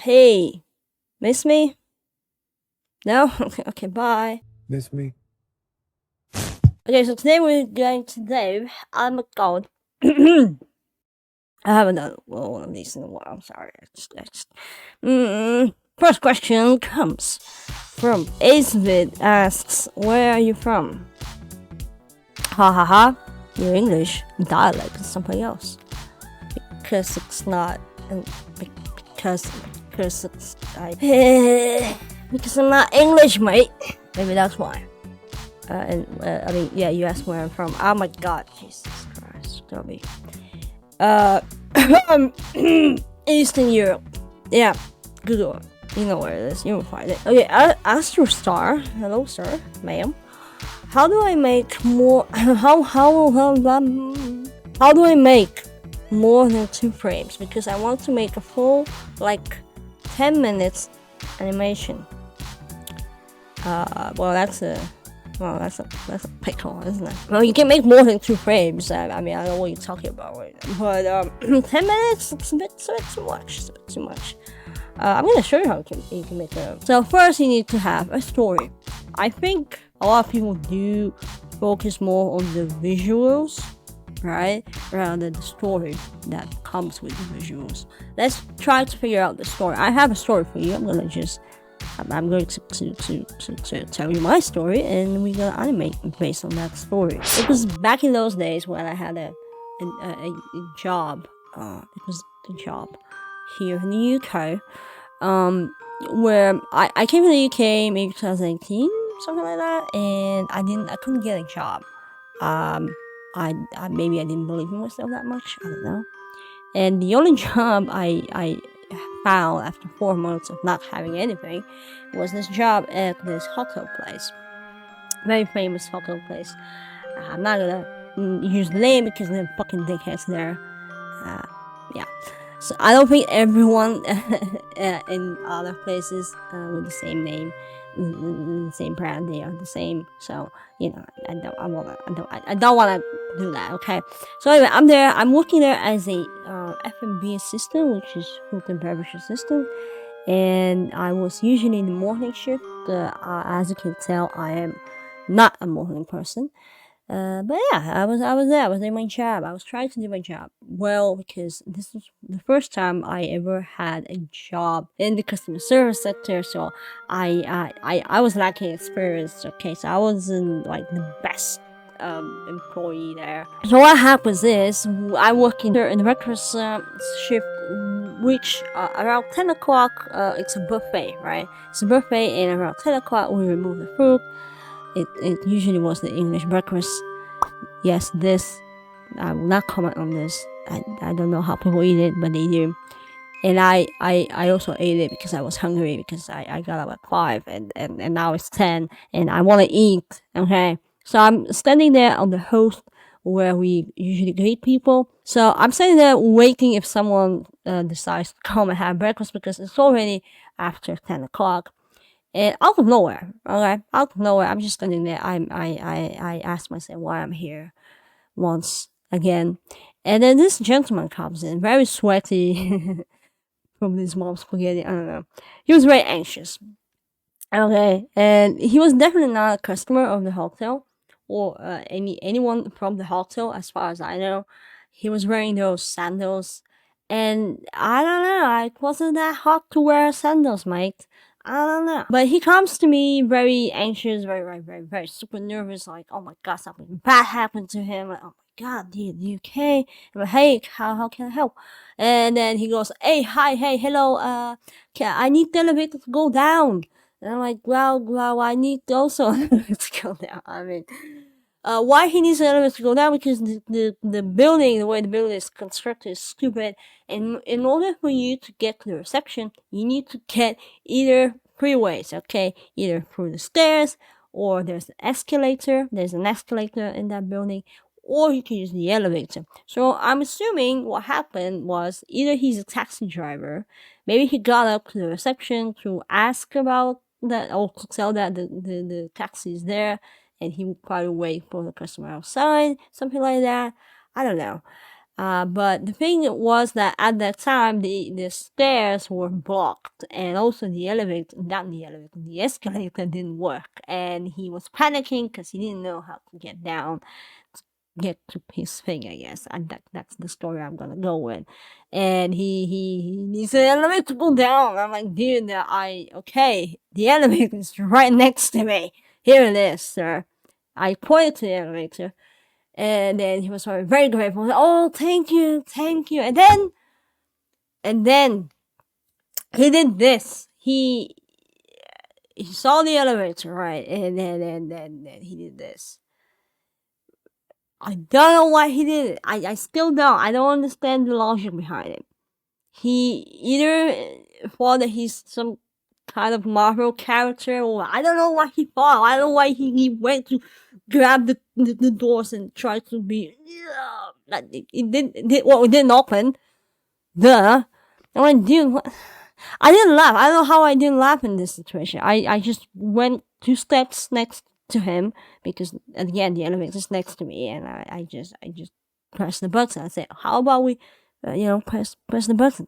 Hey, miss me? No? Okay, bye. Miss me? Okay, so today we're going to do Oh my god. I haven't done one of these in a while. I'm sorry. First question comes from Acevid asks, where are you from? Ha ha ha. Your English dialect is something else. Because it's not. Because it's. Because I'm not English, mate. Maybe that's why. I mean, yeah, you asked where I'm from. Oh my god, Jesus Christ, don't be. Eastern Europe. Yeah, Google it. You know where it is. You will find it. Okay, Astro Star. Hello, sir, ma'am. How do I make more? How do I make more than 2 frames? Because I want to make a full 10 minutes animation. Well, that's a pickle, isn't it? Well, you can make more than 2 frames. I mean, I don't know what you're talking about right now. But 10 minutes, it's a bit too much. I'm gonna show you how you can make it. So first, you need to have a story. I think a lot of people do focus more on the visuals, right, rather than the story that comes with the visuals. Let's try to figure out the story. I have a story for you. I'm going to tell you my story, and we're gonna animate based on that story. It was back in those days when I had a job. It was a job here in the UK, where I came to the UK maybe 2018, something like that, and I couldn't get a job. Maybe I didn't believe in myself that much. I don't know. And the only job I found after 4 months of not having anything was this job at this hotel place. Very famous hotel place. I'm not gonna use the name because they're fucking dickheads there. Yeah. So I don't think everyone in other places with the same name, the same brand, they are the same. So I don't wanna do that. Okay. So anyway, I'm there. I'm working there as a F&B assistant, which is food and beverage assistant, and I was usually in the morning shift. As you can tell, I am not a morning person. But yeah, I was there. I was doing my job. I was trying to do my job well because this was the first time I ever had a job in the customer service sector. So I was lacking experience. Okay, so I wasn't the best employee there. So what happens is I work in the breakfast shift, which around 10 o'clock it's a buffet, right? It's a buffet, and around 10 o'clock we remove the food. It usually was the English breakfast. Yes, this. I will not comment on this. I don't know how people eat it, but they do. And I also ate it because I was hungry, because I got up at 5 and now it's 10 and I want to eat. Okay. So I'm standing there on the host where we usually greet people. So I'm standing there waiting if someone decides to come and have breakfast, because it's already after 10 o'clock. And out of nowhere, I'm just standing there. I asked myself why I'm here once again. And then this gentleman comes in, very sweaty from his mom's spaghetti. I don't know. He was very anxious. Okay, and he was definitely not a customer of the hotel or anyone from the hotel, as far as I know. He was wearing those sandals, and I don't know. It wasn't that hot to wear sandals, mate. I don't know. But he comes to me very anxious, very super nervous. Like, oh my god, something bad happened to him. Like, oh my god, you okay? I'm like, hey, how can I help? And then he goes, hey, hi, hey, hello. I need the elevator to go down. And I'm like, well, I need also an elevator to go down. I mean, why he needs an elevator to go down? Because the building, the way the building is constructed, is stupid. And in order for you to get to the reception, you need to get either 3 ways, okay? Either through the stairs, or there's an escalator. There's an escalator in that building, or you can use the elevator. So I'm assuming what happened was either he's a taxi driver, maybe he got up to the reception to ask about that, or to tell that the taxi is there, and he would probably wait for the customer outside, something like that. I don't know. But the thing was that at that time the stairs were blocked, and also the elevator, not the elevator, the escalator didn't work, and he was panicking because he didn't know how to get down, get to his thing, I guess. And that's the story I'm gonna go with. And he said, elevator to go down. I'm like, dude, okay, the elevator is right next to me. Here it is, sir. I pointed to the elevator, and then he was very grateful. Oh, thank you. And then he did this. He saw the elevator, right? And then he did this. I don't know why he did it. I still don't. I don't understand the logic behind it. He either thought that he's some kind of Marvel character, or I don't know what he thought. I don't know why he went to grab the doors and try to be. It didn't open. Duh. I went, dude, what? I didn't laugh. I don't know how I didn't laugh in this situation. I just went 2 steps next to him, because again the elevator is next to me, and I just pressed the button. I said, how about we press the button,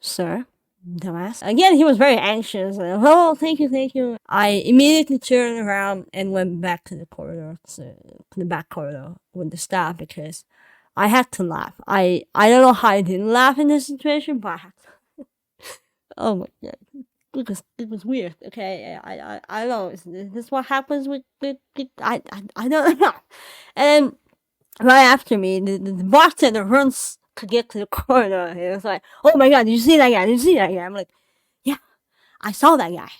sir, dumbass. Again, he was very anxious. Oh, thank you. I immediately turned around and went back to the corridor, to the back corridor with the staff, because I had to laugh. I don't know how I didn't laugh in this situation, but I had to. Oh my god. It was weird. Okay, I don't know. Is this what happens with I don't know. And right after me, the bartender runs to get to the corner. It was like, oh my god, did you see that guy? I'm like, yeah, I saw that guy.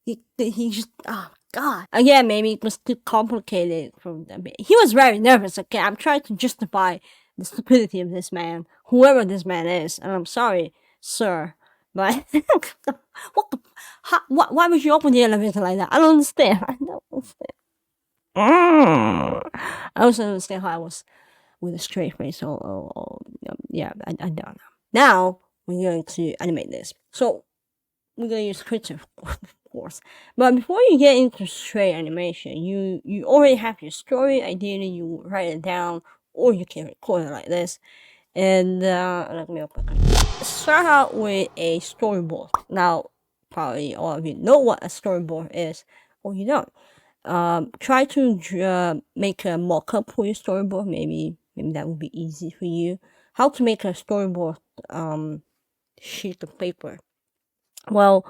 He just, oh god. Again, maybe it was too complicated for them. He was very nervous. Okay, I'm trying to justify the stupidity of this man, whoever this man is, and I'm sorry, sir. But why would you open the elevator like that? I don't understand. I don't understand. I also don't understand how I was with a straight face. Yeah, I don't know. Now we're going to animate this. So we're going to use Krita, of course. But before you get into straight animation, you already have your story. Ideally, you write it down, or you can record it like this. And let me open it. Start out with a storyboard. Now, probably all of you know what a storyboard is, or you don't. Try to make a mock-up for your storyboard. Maybe that would be easy for you. How to make a storyboard sheet of paper? Well,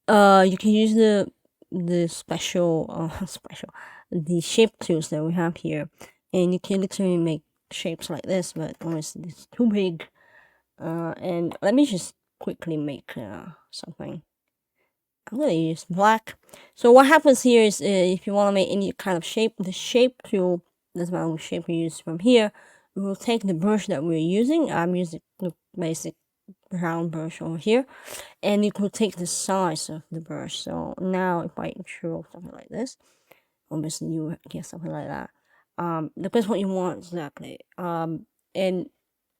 you can use the special the shape tools that we have here, and you can literally make shapes like this, but honestly it's too big. And let me just quickly make something. I'm gonna use black. So what happens here is, if you want to make any kind of shape, the shape tool, doesn't matter what shape we use from here, we will take the brush that we're using. I'm using the basic round brush over here, and you could take the size of the brush. So now if I draw something like this, obviously you get something like that. Depends what you want exactly. And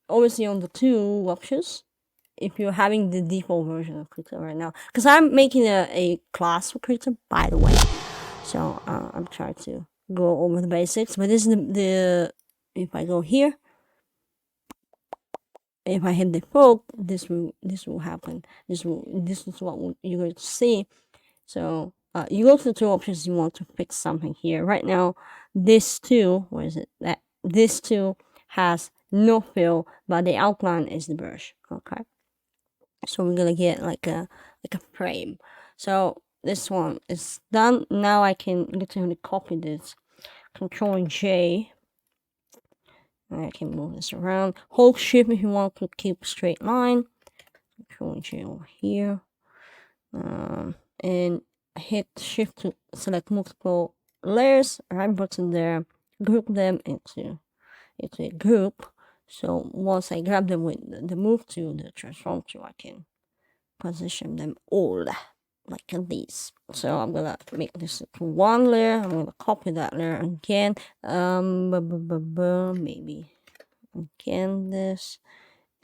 obviously on the 2 options, if you're having the default version of Krita right now, because I'm making a class for Krita, by the way, so I'm trying to go over the basics. But this is the if I go here, if I hit default, this will happen. This is what you're going to see. So you go to the 2 options. You want to fix something here. Right now, this tool, where is it? This tool has no fill, but the outline is the brush. Okay. So we're gonna get like a frame. So this one is done. Now I can literally copy this. Control J. I can move this around. Hold Shift if you want to keep a straight line. Control J over here. And hit Shift to select multiple layers. Right button there. Group them into a group. So once I grab them with the move tool, the transform tool, I can position them all like this. So I'm gonna make this into 1 layer. I'm gonna copy that layer again. Maybe again this,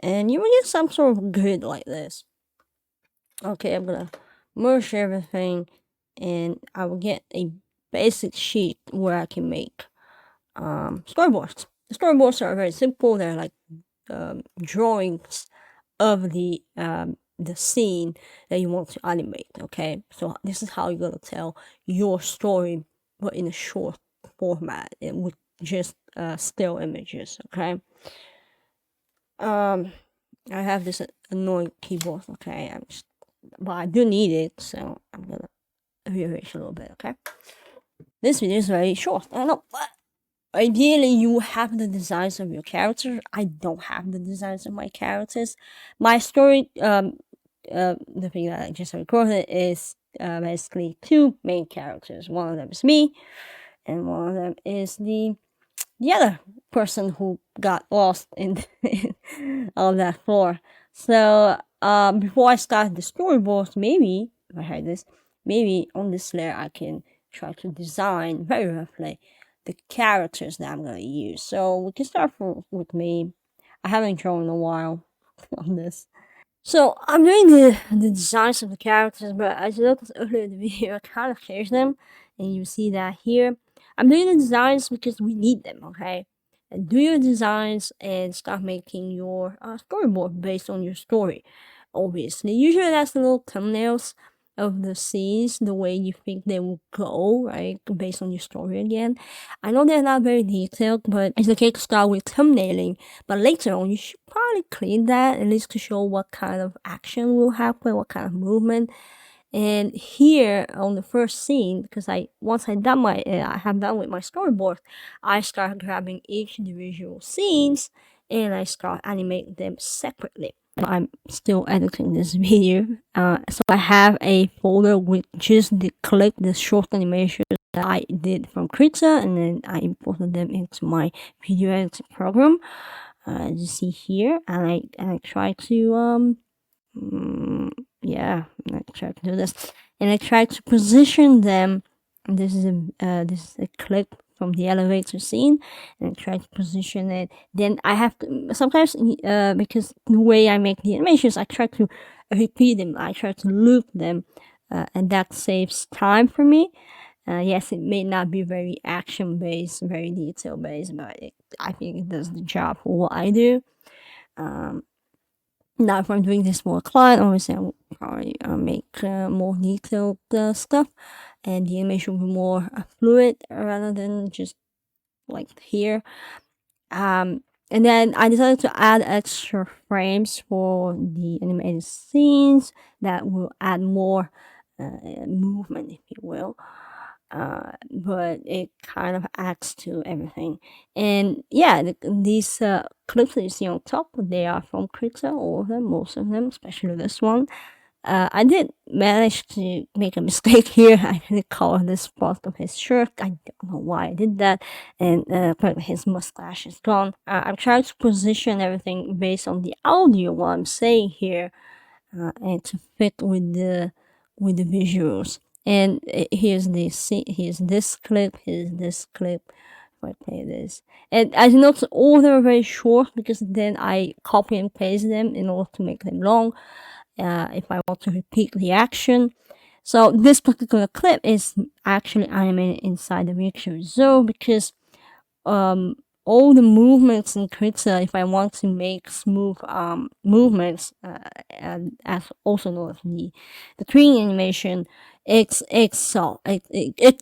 and you will get some sort of grid like this. Okay, I'm gonna merge everything, and I will get a basic sheet where I can make storyboards. The storyboards are very simple. They're like drawings of the scene that you want to animate. Okay, so this is how you're gonna tell your story, but in a short format and with just still images. Okay. I have this annoying keyboard. Okay, but I do need it, so I'm gonna rearrange a little bit. Okay. This video is very short. I don't know, but ideally you have the designs of your characters. I don't have the designs of my characters. My story, the thing that I just recorded is basically two main characters. One of them is me, and one of them is the other person who got lost in on that floor. So before I start the storyboard, maybe if I had this, maybe on this layer I can try to design very roughly the characters that I'm gonna use. So we can start with me. I haven't drawn in a while on this. So I'm doing the designs of the characters, but as you noticed earlier in the video, I kind of changed them, and you see that here. I'm doing the designs because we need them, okay? And do your designs and start making your storyboard based on your story, obviously. Usually that's the little thumbnails of the scenes, the way you think they will go, right? Based on your story again. I know they're not very detailed, but it's okay to start with thumbnailing. But later on, you should probably clean that, at least to show what kind of action will happen, what kind of movement. And here on the first scene, because once I have done with my storyboard, I start grabbing each individual scenes and I start animating them separately. I'm still editing this video, so I have a folder with just the short animations that I did from Krita, and then I imported them into my video editing program. As you see here, and I try to yeah, I try to do this, and I try to position them. This is a clip from the elevator scene, and I try to position it. Then I have to sometimes because the way I make the animations, I try to repeat them. I try to loop them, and that saves time for me. Yes, it may not be very action based, very detail based, but I think it does the job for what I do. Now, if I'm doing this for a client, obviously I will probably make more detailed stuff, and the animation will be more fluid rather than just like here. And then I decided to add extra frames for the animated scenes that will add more movement, if you will. But it kind of adds to everything. And yeah, these clips that you see on top, they are from Krita, all of them, most of them, especially this one. I did manage to make a mistake here. I didn't color this part of his shirt. I don't know why I did that. And his mustache is gone. I'm trying to position everything based on the audio, what I'm saying here, and to fit with the visuals. And here's this clip, here's this clip. If I play this, and as you notice, all of them are very short because then I copy and paste them in order to make them long. If I want to repeat the action. So this particular clip is actually animated inside the Mixture Zone because all the movements in Krita, if I want to make smooth movements, and as also known as the tree animation, it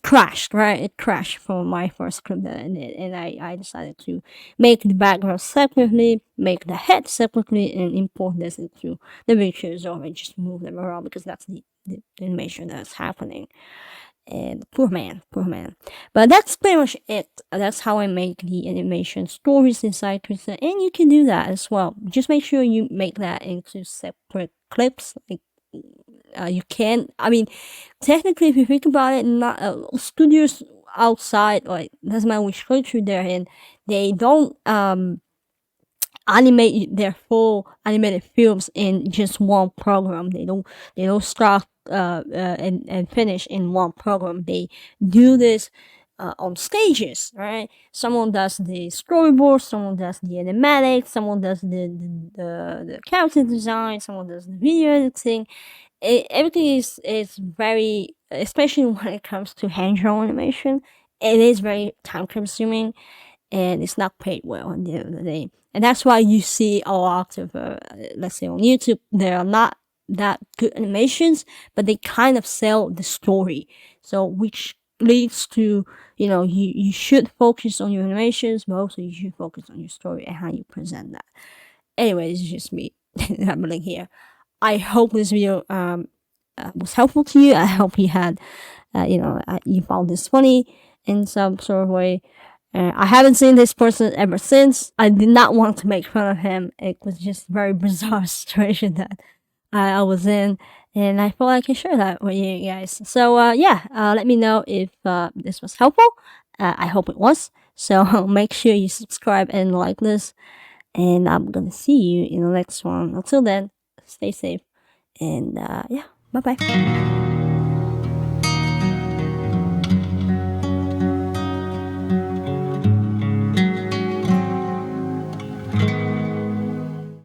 crashed, right? It crashed from my first clip that I did, and I decided to make the background separately, make the head separately, and import this into the pictures and just move them around because that's the animation that's happening. And poor man. But that's pretty much it. That's how I make the animation stories inside Krita, and you can do that as well. Just make sure you make that into separate clips. Like you can. I mean, technically, if you think about it, not studios outside, like doesn't matter which country they're in, they don't animate their full animated films in just one program. They don't start and finish in one program. They do this on stages, right? Someone does the storyboard, someone does the animatic, someone does the character design, someone does the video editing. Everything is very, especially when it comes to hand-drawn animation, it is very time consuming. and it's not paid well at the end of the day. And that's why you see a lot of, let's say on YouTube, there are not that good animations, but they kind of sell the story. So which leads to, you should focus on your animations, but also you should focus on your story and how you present that. Anyway, this is just me rambling here. I hope this video was helpful to you. I hope you had, you found this funny in some sort of way. I haven't seen this person ever since. I did not want to make fun of him. It was just a very bizarre situation that I was in, and I thought I can share that with you guys. So let me know if this was helpful. I hope it was. So make sure you subscribe and like this, and I'm gonna see you in the next one. Until then, stay safe, and bye bye.